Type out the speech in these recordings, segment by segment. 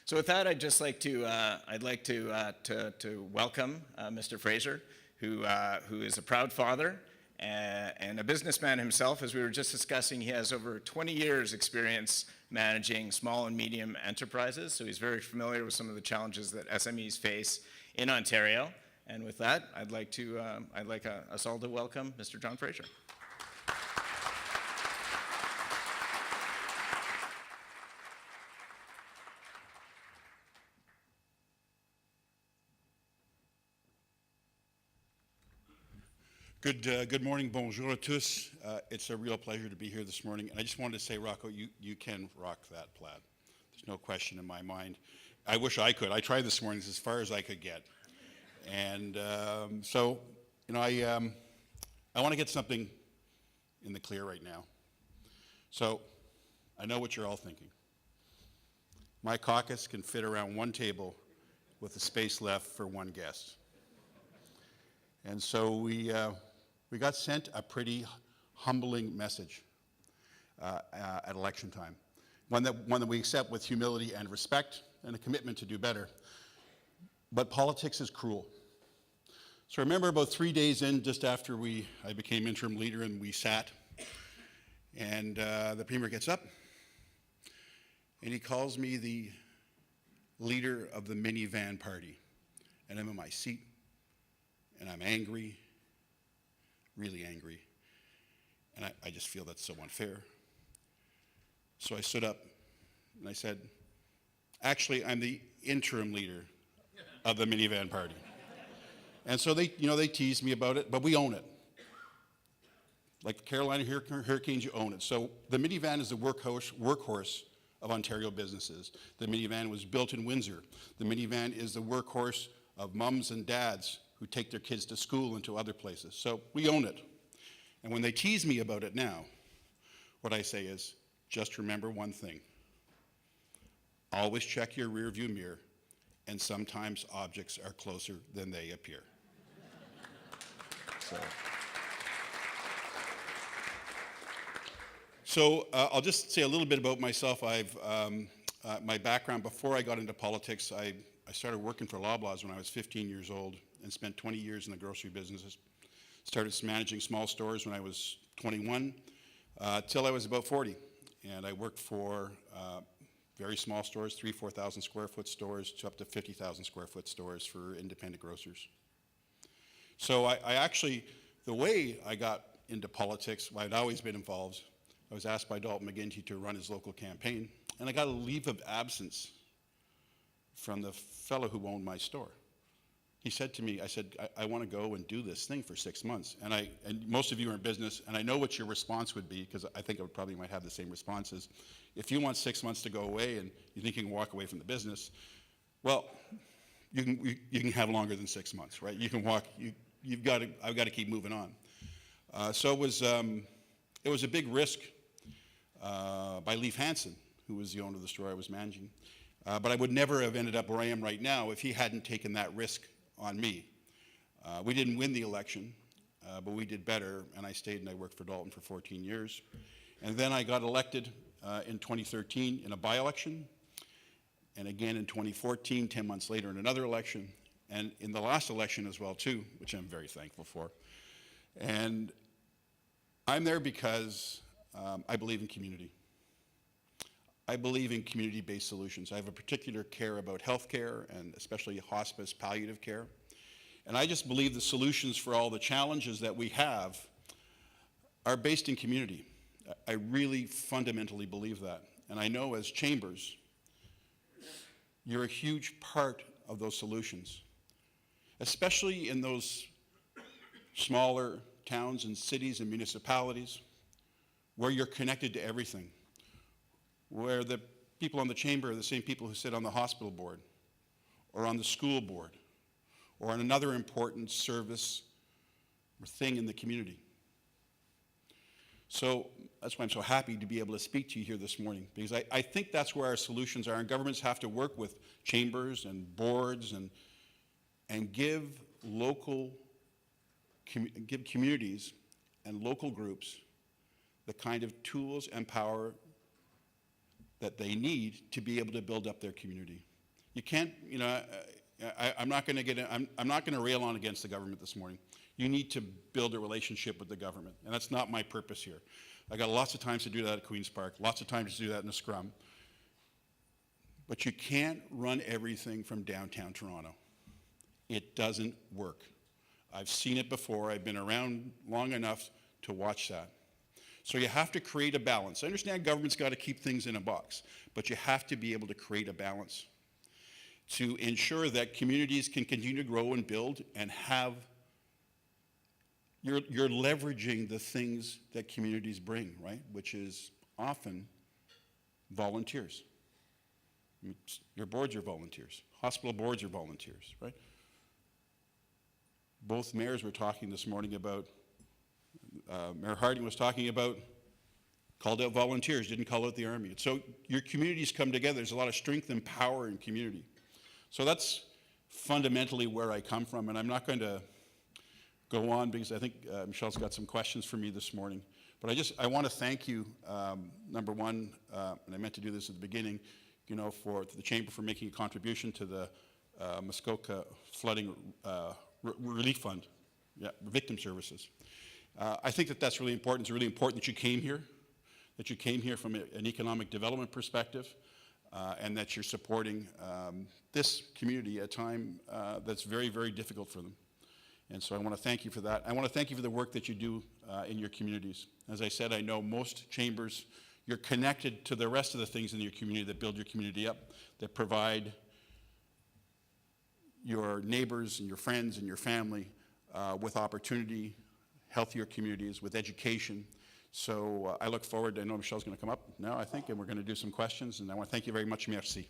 So with that, I'd just like to welcome Mr. Faser, who is a proud father and a businessman himself. As we were just discussing, he has over 20 years experience managing small and medium enterprises, so he's very familiar with some of the challenges that SMEs face in Ontario. And with that, I'd like us all to welcome Mr. John Faser. Good morning, bonjour à tous. It's a real pleasure to be here this morning. And I just wanted to say, Rocco, you can rock that plaid. There's no question in my mind. I wish I could. I tried this morning. It's as far as I could get. And so, you know, I want to get something in the clear right now. So I know what you're all thinking. My caucus can fit around one table with the space left for one guest. And so we got sent a pretty humbling message at election time, one that we accept with humility and respect and a commitment to do better. But politics is cruel. So I remember about 3 days in, just after I became interim leader and we sat, and the Premier gets up and he calls me the leader of the minivan party. And I'm in my seat and I'm angry, really angry. And I just feel that's so unfair. So I stood up and I said, actually, I'm the interim leader of the minivan party. And so they teased me about it, but we own it. Like the Carolina Hurricanes, you own it. So the minivan is the workhorse of Ontario businesses. The minivan was built in Windsor. The minivan is the workhorse of mums and dads who take their kids to school and to other places. So we own it. And when they tease me about it now, what I say is, just remember one thing. Always check your rearview mirror, and sometimes objects are closer than they appear. So I'll just say a little bit about myself. My background before I got into politics, I started working for Loblaws when I was 15 years old and spent 20 years in the grocery businesses. Started managing small stores when I was 21 till I was about 40. And I worked for very small stores, 4,000 square foot stores to up to 50,000 square foot stores for independent grocers. So I actually, the way I got into politics, I'd always been involved. I was asked by Dalton McGuinty to run his local campaign, and I got a leave of absence from the fellow who owned my store. He said to me, I said, I want to go and do this thing for 6 months. And most of you are in business, and I know what your response would be, because I think I probably might have the same responses. If you want 6 months to go away and you think you can walk away from the business, well, you can have longer than 6 months, right? You can walk, I've got to keep moving on. So it was a big risk by Leif Hansen, who was the owner of the store I was managing. But I would never have ended up where I am right now if he hadn't taken that risk on me. We didn't win the election, but we did better, and I stayed and I worked for Dalton for 14 years. And then I got elected in 2013 in a by-election, and again in 2014, 10 months later in another election, and in the last election as well too, which I'm very thankful for. And I'm there because I believe in community. I believe in community-based solutions. I have a particular care about healthcare and especially hospice palliative care. And I just believe the solutions for all the challenges that we have are based in community. I really fundamentally believe that. And I know as chambers, you're a huge part of those solutions, especially in those smaller towns and cities and municipalities where you're connected to everything, where the people on the chamber are the same people who sit on the hospital board or on the school board or on another important service or thing in the community. So that's why I'm so happy to be able to speak to you here this morning, because I think that's where our solutions are, and governments have to work with chambers and boards and give communities and local groups the kind of tools and power that they need to be able to build up their community. You can't, I'm not going to I'm not going to rail on against the government this morning. You need to build a relationship with the government, and that's not my purpose here. I got lots of times to do that at Queen's Park, lots of times to do that in a scrum. But you can't run everything from downtown Toronto. It doesn't work. I've seen it before. I've been around long enough to watch that. So you have to create a balance. I understand government's got to keep things in a box, but you have to be able to create a balance to ensure that communities can continue to grow and build and have, you're leveraging the things that communities bring, right? Which is often volunteers. Your boards are volunteers. Hospital boards are volunteers, right? Both mayors were talking this morning about, Mayor Harding was talking about, called out volunteers, didn't call out the Army. So your communities come together. There's a lot of strength and power in community. So that's fundamentally where I come from, and I'm not going to go on because I think Michelle's got some questions for me this morning. But I want to thank you, number one, and I meant to do this at the beginning, for the Chamber for making a contribution to the Muskoka Flooding Relief Fund, victim services. I think that's really important. It's really important that you came here, from an economic development perspective, and that you're supporting this community at a time that's very, very difficult for them. And so I want to thank you for that. I want to thank you for the work that you do in your communities. As I said, I know most chambers, you're connected to the rest of the things in your community that build your community up, that provide your neighbors and your friends and your family with opportunity, healthier communities, with education. So I look forward, I know Michelle's going to come up now, I think, and we're going to do some questions, and I want to thank you very much. Merci.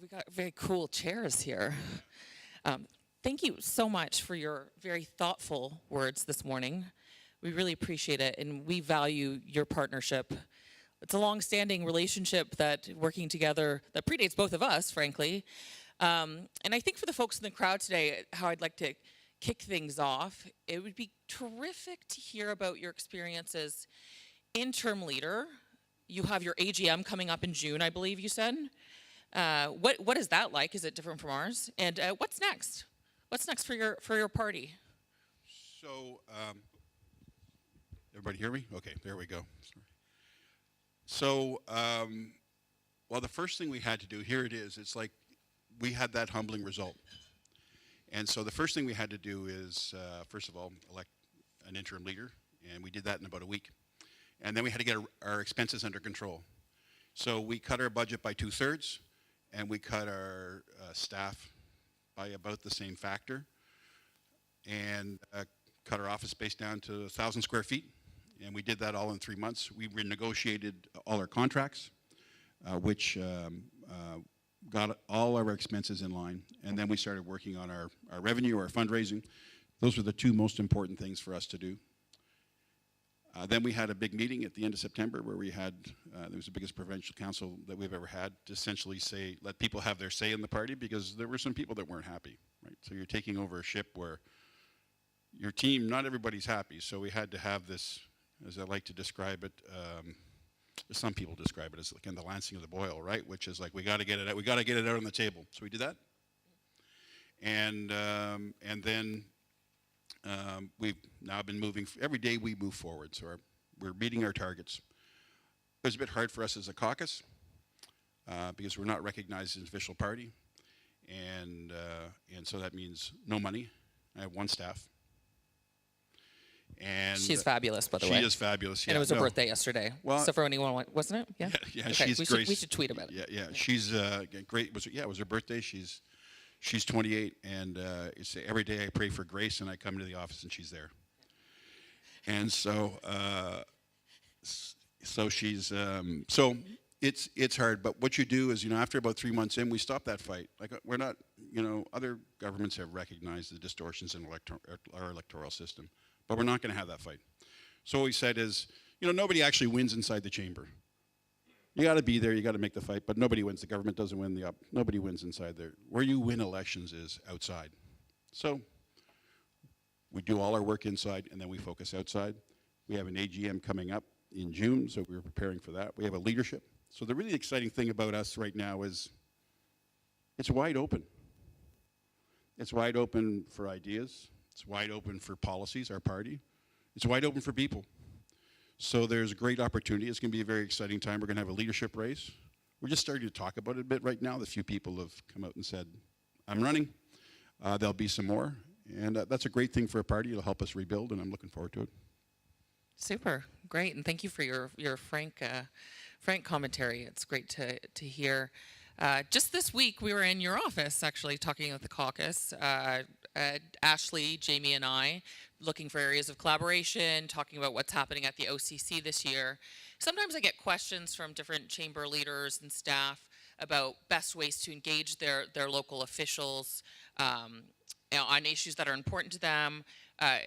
We got very cool chairs here. Thank you so much for your very thoughtful words this morning. We really appreciate it, and we value your partnership. It's a long-standing relationship that working together that predates both of us, frankly. And I think for the folks in the crowd today, how I'd like to kick things off, it would be terrific to hear about your experiences interim leader. You have your AGM coming up in June, I believe you said. What is that like? Is it different from ours? And what's next? What's next for your party? So, everybody hear me? Okay, there we go. Sorry. So, well, the first thing we had to do, here it is, it's like we had that humbling result. And so the first thing we had to do is, first of all, elect an interim leader, and we did that in about a week. And then we had to get our expenses under control. So we cut our budget by 2/3, and we cut our staff by about the same factor, and cut our office space down to 1,000 square feet. And we did that all in 3 months. We renegotiated all our contracts, which got all our expenses in line. And then we started working on our revenue, our fundraising. Those were the two most important things for us to do. Then we had a big meeting at the end of September where we had, it was the biggest provincial council that we've ever had, to essentially say, let people have their say in the party, because there were some people that weren't happy, right? So you're taking over a ship where your team, not everybody's happy. So we had to have this, as I like to describe it, some people describe it as like in the lancing of the boil, right? Which is like, we got to get it out. We got to get it out on the table. So we did that. And then we've now been moving, every day we move forward. So we're meeting our targets. It was a bit hard for us as a caucus because we're not recognized as an official party. And so that means no money. I have one staff. And she's fabulous, by the way. She is fabulous, yeah. And it was her birthday yesterday. Well, so for anyone, wasn't it? Yeah. Yeah, okay. she's great. We should tweet about it. Yeah. She's great. It was her birthday. She's 28, and every day I pray for grace, and I come into the office, and she's there. And so, she's so it's hard. But what you do is, after about 3 months in, we stop that fight. Like we're not, other governments have recognized the distortions in our electoral system, but we're not going to have that fight. So what we said is, nobody actually wins inside the chamber. You got to be there, you got to make the fight, but nobody wins. The government doesn't win nobody wins inside there. Where you win elections is outside. So We do all our work inside, and then we focus outside. We have an AGM coming up in June, so we're preparing for that. We have a leadership. So the really exciting thing about us right now is it's wide open. It's wide open for ideas. It's wide open for policies, our party. It's wide open for people. So there's a great opportunity. It's going to be a very exciting time. We're going to have a leadership race. We're just starting to talk about it a bit right now. A few people have come out and said, I'm running. There'll be some more. And that's a great thing for a party. It'll help us rebuild, and I'm looking forward to it. Super, great, and thank you for your frank commentary. It's great to hear. Just this week, we were in your office actually talking with the caucus. Ashley, Jamie, and I, looking for areas of collaboration, talking about what's happening at the OCC this year. Sometimes I get questions from different chamber leaders and staff about best ways to engage their local officials on issues that are important to them.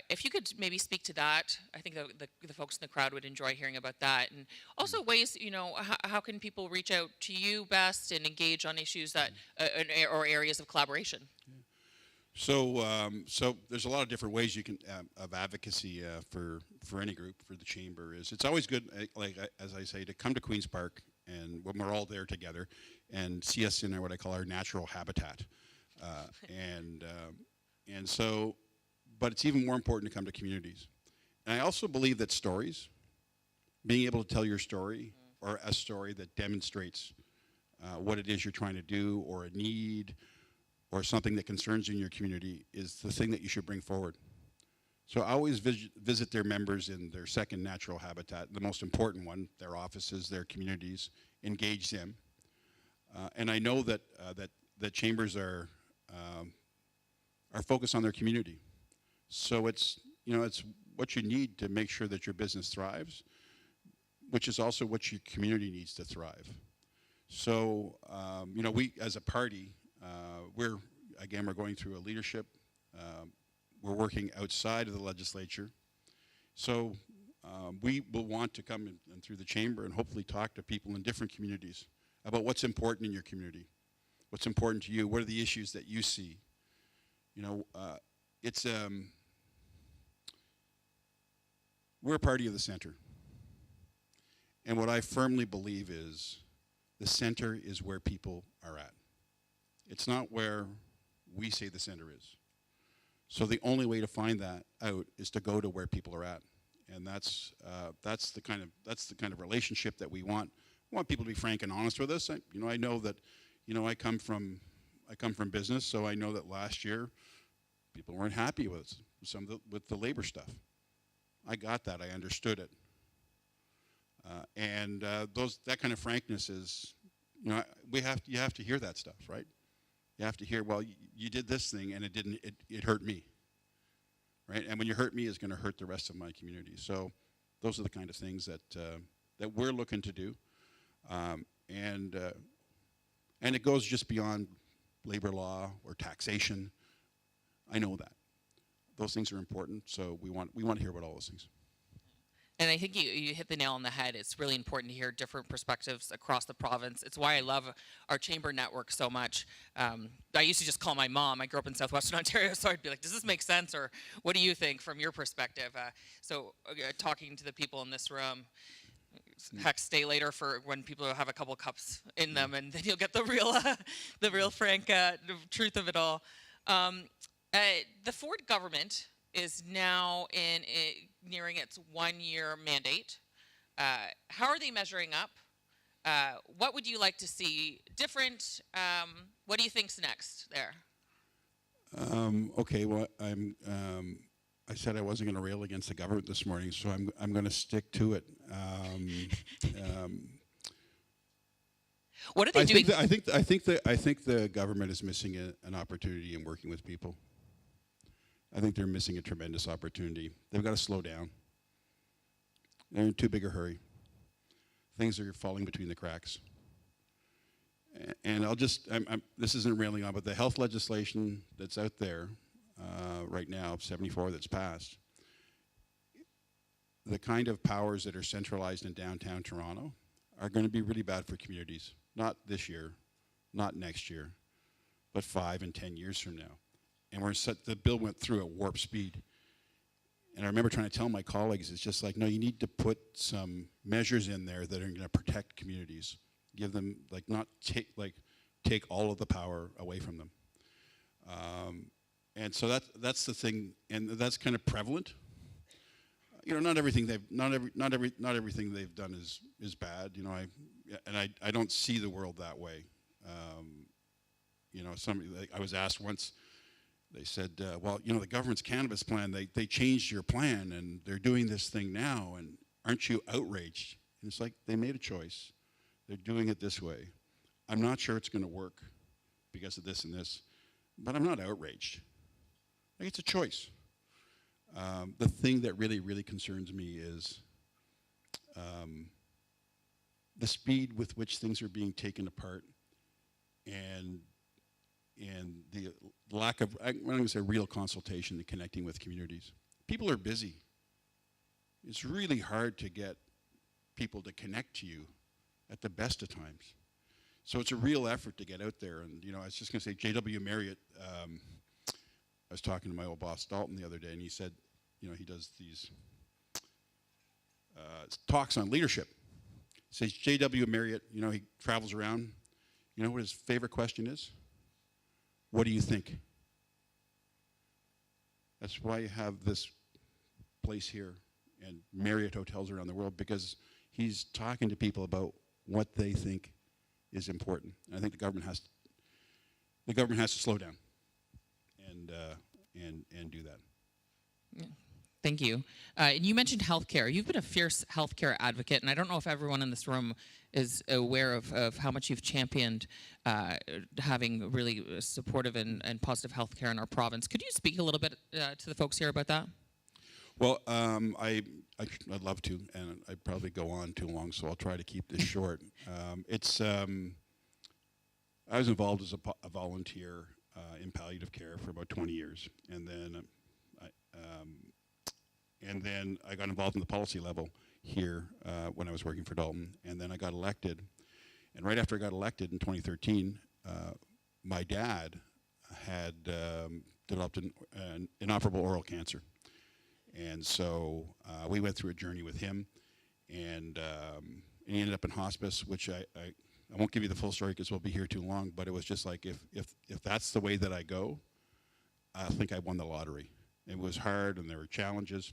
If you could maybe speak to that, I think the folks in the crowd would enjoy hearing about that. And also ways, how can people reach out to you best and engage on issues that or areas of collaboration? So there's a lot of different ways you can of advocacy for any group, for the chamber. It's always good, as I say, to come to Queen's Park and when we're all there together and see us in what I call our natural habitat, but it's even more important to come to communities. And I also believe that stories, being able to tell your story or a story that demonstrates what it is you're trying to do or a need or something that concerns you in your community is the thing that you should bring forward. So I always visit their members in their second natural habitat, the most important one, their offices, their communities, engage them. And I know that that chambers are focused on their community. So it's what you need to make sure that your business thrives, which is also what your community needs to thrive. So we as a party, we're going through a leadership. We're working outside of the legislature. So we will want to come in through the chamber and hopefully talk to people in different communities about what's important in your community, what's important to you, what are the issues that you see. We're a party of the center. And what I firmly believe is the center is where people are at. It's not where we say the center is. So the only way to find that out is to go to where people are at. And that's the kind of relationship that we want. We want people to be frank and honest with us. I know that, I come from business, so I know that last year people weren't happy with with the labor stuff. I got that. I understood it. That kind of frankness is, you have to hear that stuff, right? You have to hear, well, you did this thing and it hurt me, right? And when you hurt me, it's going to hurt the rest of my community. So those are the kind of things that we're looking to do. And it goes just beyond labor law or taxation. I know that. Those things are important, so we want to hear about all those things. And I think you hit the nail on the head. It's really important to hear different perspectives across the province. It's why I love our chamber network so much. I used to just call my mom. I grew up in southwestern Ontario, so I'd be like, does this make sense? Or what do you think from your perspective? Talking to the people in this room, heck, stay later for when people have a couple cups in them, and then you'll get the real frank truth of it all. The Ford government is now nearing its 1-year mandate. How are they measuring up? What would you like to see different? What do you think's next there? Okay, well, I said I wasn't going to rail against the government this morning, so I'm going to stick to it. What are they doing? I think the government is missing an opportunity in working with people. I think they're missing a tremendous opportunity. They've got to slow down. They're in too big a hurry. Things are falling between the cracks. And this isn't railing on, but the health legislation that's out there right now, 74 that's passed, the kind of powers that are centralized in downtown Toronto are going to be really bad for communities. Not this year, not next year, but 5 and 10 years from now. And the bill went through at warp speed. And I remember trying to tell my colleagues, it's just like, no, you need to put some measures in there that are going to protect communities. Give them, like, not take all of the power away from them. And so that's the thing, and that's kind of prevalent. You know, not everything they've done is bad. You know, I don't see the world that way. You know, I was asked once. They said, well, you know, the government's cannabis plan, they changed your plan and they're doing this thing now, and aren't you outraged? And it's like, they made a choice. They're doing it this way. I'm not sure it's going to work because of this and this, but I'm not outraged. Like, it's a choice. The thing that really, really concerns me is the speed with which things are being taken apart, and the lack of, I'm going to say, real consultation and connecting with communities. People are busy. It's really hard to get people to connect to you at the best of times. So it's a real effort to get out there. And, you know, I was just going to say, J.W. Marriott, I was talking to my old boss, Dalton, the other day, and he said, you know, he does these talks on leadership. He says, J.W. Marriott, you know, he travels around. You know what his favorite question is? What do you think? That's why you have this place here and Marriott hotels around the world, because he's talking to people about what they think is important. And I think the government has to slow down and do that. Yeah. Thank you. And you mentioned healthcare. You've been a fierce healthcare advocate, and I don't know if everyone in this room is aware of how much you've championed having really supportive and positive healthcare in our province. Could you speak a little bit to the folks here about that? Well, I'd love to, and I'd probably go on too long, so I'll try to keep this short. I was involved as a volunteer in palliative care for about 20 years, and then I got involved in the policy level here when I was working for Dalton, and then I got elected. And right after I got elected in 2013, my dad had developed an inoperable oral cancer. And so we went through a journey with him, and he ended up in hospice, which I won't give you the full story because we'll be here too long, but it was just like, if that's the way that I go, I think I won the lottery. It was hard, and there were challenges,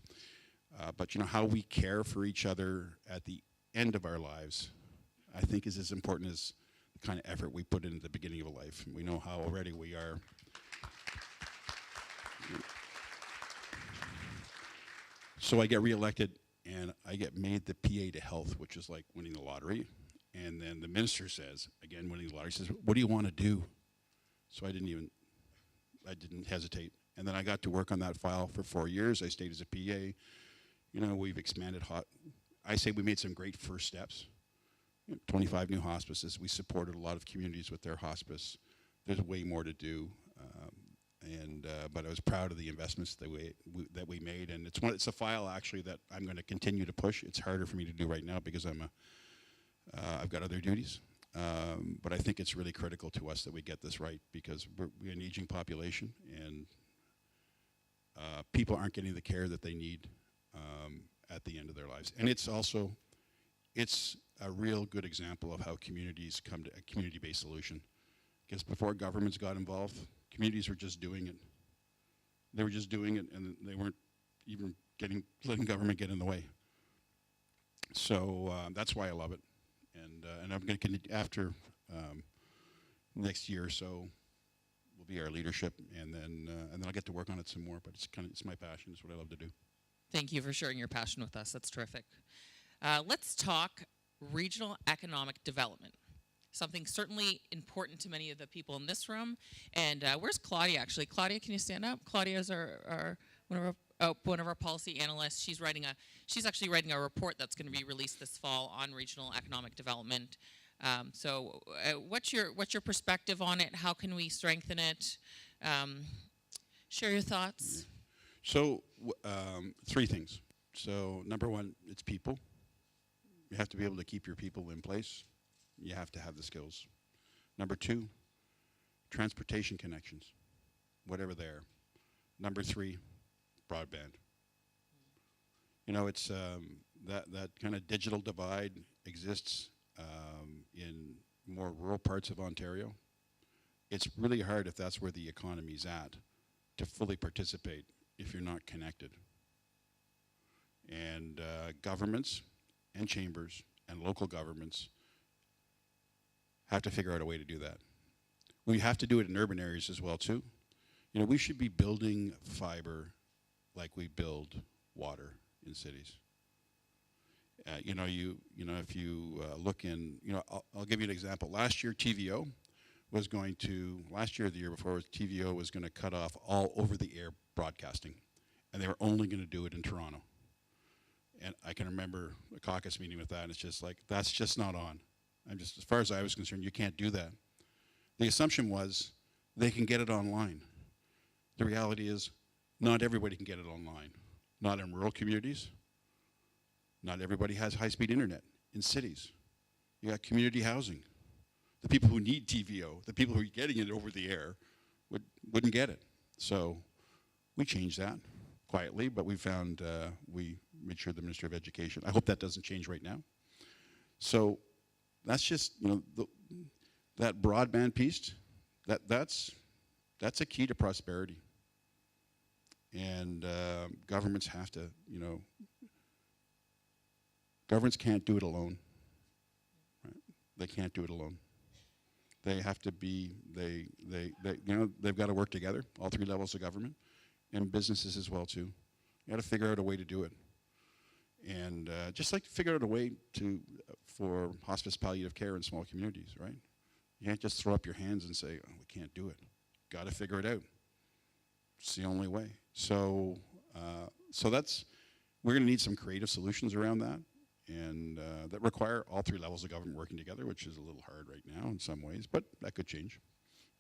but you know, how we care for each other at the end of our lives, I think, is as important as the kind of effort we put in at the beginning of a life. We know how already we are. So I get reelected, and I get made the PA to health, which is like winning the lottery. And then the minister says, again, winning the lottery, says, what do you want to do? So I didn't hesitate. And then I got to work on that file for 4 years. I stayed as a PA. You know, we've expanded I say we made some great first steps. 25 new hospices. We supported a lot of communities with their hospice. There's way more to do. But I was proud of the investments that we made, and it's a file actually that I'm going to continue to push. It's harder for me to do right now because I've got other duties, but I think it's really critical to us that we get this right, because we're an aging population, and people aren't getting the care that they need at the end of their lives. And it's a real good example of how communities come to a community-based solution, because before governments got involved, communities were just doing it. They were just doing it, and they weren't even letting government get in the way. So that's why I love it, and I'm going to continue after next year or so. Will be our leadership, and then I'll get to work on it some more. But it's my passion. It's what I love to do. Thank you for sharing your passion with us. That's terrific. Let's talk regional economic development. Something certainly important to many of the people in this room. And where's Claudia, actually? Claudia, can you stand up? Claudia is one of our policy analysts. She's actually writing a report that's going to be released this fall on regional economic development. So what's your perspective on it? How can we strengthen it? Share your thoughts. So 3 things. So number 1, it's people. You have to be able to keep your people in place. You have to have the skills. Number 2, transportation connections, whatever they are. Number 3, broadband. It's that kind of digital divide exists in more rural parts of Ontario. It's really hard if that's where the economy's at to fully participate if you're not connected. And governments and chambers and local governments have to figure out a way to do that. We have to do it in urban areas as well too. We should be building fiber like we build water in cities. If you look in, I'll give you an example. Last year, TVO was going to, last year or the year before, TVO was going to cut off all over-the-air broadcasting, and they were only going to do it in Toronto. And I can remember a caucus meeting with that, and it's just like, that's just not on. As far as I was concerned, you can't do that. The assumption was they can get it online. The reality is, not everybody can get it online. Not in rural communities. Not everybody has high-speed internet in cities. You got community housing. The people who need TVO, the people who are getting it over the air, wouldn't get it. So we changed that quietly, but we found, we made sure the Minister of Education, I hope that doesn't change right now. So that's just, that broadband piece, that's a key to prosperity. And governments have to, governments can't do it alone. Right? They can't do it alone. They have to be, they've got to work together, all three levels of government, and businesses as well too. You got to figure out a way to do it. And just like to figure out a way for hospice palliative care in small communities, right? You can't just throw up your hands and say, oh, we can't do it. Got to figure it out. It's the only way. So, we're going to need some creative solutions around that, and that require all three levels of government working together, which is a little hard right now in some ways, but that could change,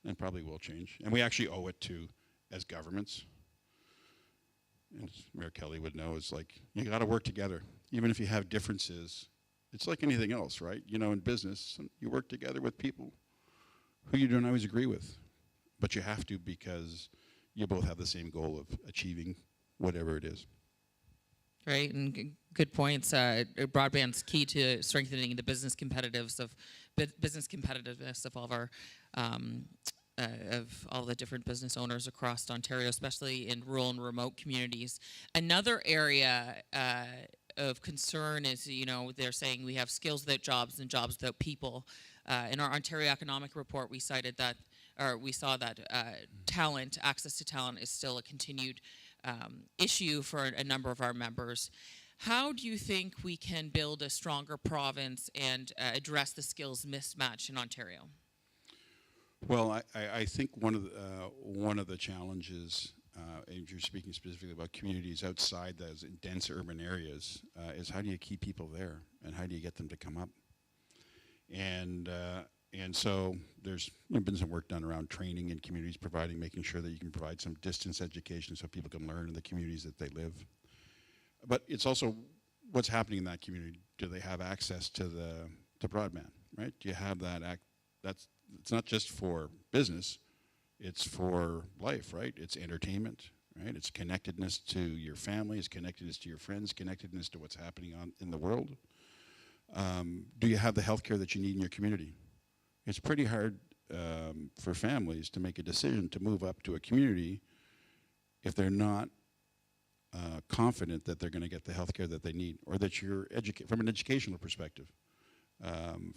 and probably will change. And we actually owe it to, as governments, and as Mayor Kelly would know, it's like, you got to work together. Even if you have differences, it's like anything else, right? In business, you work together with people who you don't always agree with, but you have to because you both have the same goal of achieving whatever it is. Right, and good points. Broadband's key to strengthening the business competitiveness of all of our of all the different business owners across Ontario, especially in rural and remote communities. Another area of concern is, they're saying we have skills without jobs and jobs without people. In our Ontario Economic Report, we cited that, or we saw that talent, access to talent, is still a continued issue for a number of our members. How do you think we can build a stronger province and address the skills mismatch in Ontario? Well, I think one of the challenges, if you're speaking specifically about communities outside those dense urban areas, is how do you keep people there, and how do you get them to come up? And so there's been some work done around training in communities, making sure that you can provide some distance education so people can learn in the communities that they live. But it's also what's happening in that community. Do they have access to broadband, right? Do you have that? It's not just for business, it's for life, right? It's entertainment, right? It's connectedness to your family, it's connectedness to your friends, connectedness to what's happening in the world. Do you have the healthcare that you need in your community? It's pretty hard for families to make a decision to move up to a community if they're not confident that they're going to get the healthcare that they need, or that you're from an educational perspective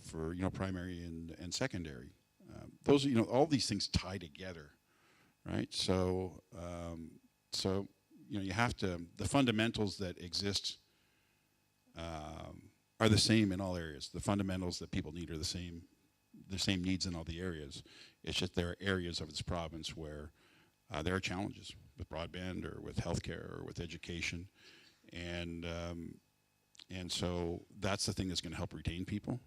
for primary and secondary. Those all these things tie together, right? So you have to, the fundamentals that exist are the same in all areas. The fundamentals that people need are the same needs in all the areas. It's just there are areas of this province where there are challenges with broadband or with healthcare or with education, and so that's the thing that's going to help retain people.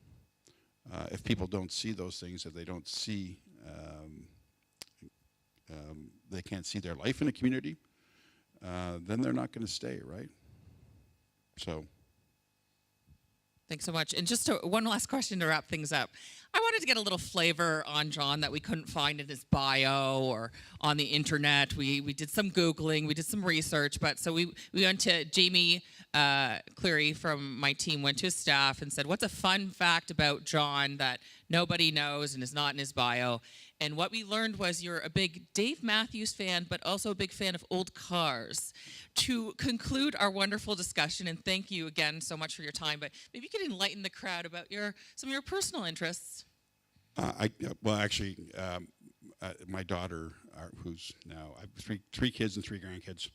If people don't see those things, if they don't see, they can't see their life in a community, then they're not going to stay, right? So. Thanks so much. And just one last question to wrap things up. I wanted to get a little flavor on John that we couldn't find in his bio or on the internet. We did some Googling, we did some research, but so we went to Jamie Cleary from my team went to his staff and said, what's a fun fact about John that nobody knows and is not in his bio? And what we learned was you're a big Dave Matthews fan, but also a big fan of old cars. To conclude our wonderful discussion, and thank you again so much for your time, but maybe you could enlighten the crowd about some of your personal interests. My daughter, who's now, I have three kids and 3 grandkids,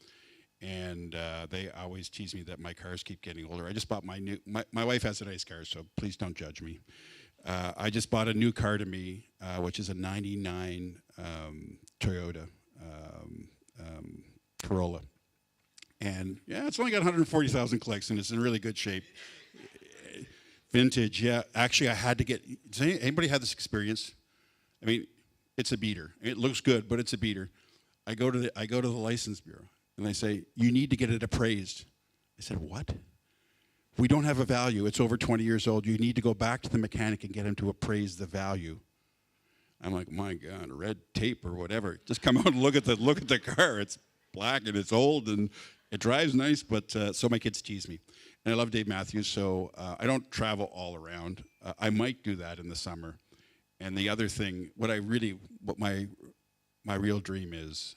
and they always tease me that my cars keep getting older. I just bought my wife has a nice car, so please don't judge me. I just bought a new car to me, which is a 99 Toyota Corolla. And yeah, it's only got 140,000 clicks, and it's in really good shape. Vintage, yeah. Actually, I had to get, does anybody have this experience? I mean, it's a beater. It looks good, but it's a beater. I go to the license bureau, and they say, you need to get it appraised. I said, what? We don't have a value. It's over 20 years old. You need to go back to the mechanic and get him to appraise the value. I'm like, my God, red tape or whatever. Just come out and look at the car. It's black and it's old and it drives nice, but so my kids tease me. And I love Dave Matthews, so I don't travel all around. I might do that in the summer. And the other thing, what my real dream is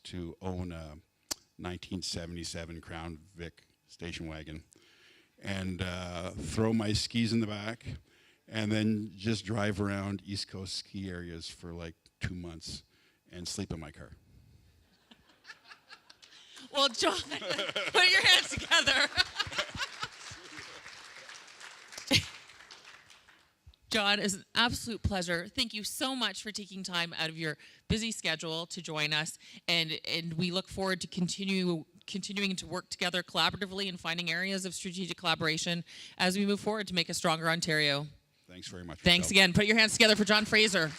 to own a 1977 Crown Vic station wagon and throw my skis in the back and then just drive around East Coast ski areas for like 2 months and sleep in my car. Well, John, put your hands together. John, it's an absolute pleasure. Thank you so much for taking time out of your busy schedule to join us, and we look forward to continuing to work together collaboratively and finding areas of strategic collaboration as we move forward to make a stronger Ontario. Thanks very much. Thanks again. Put your hands together for John Faser.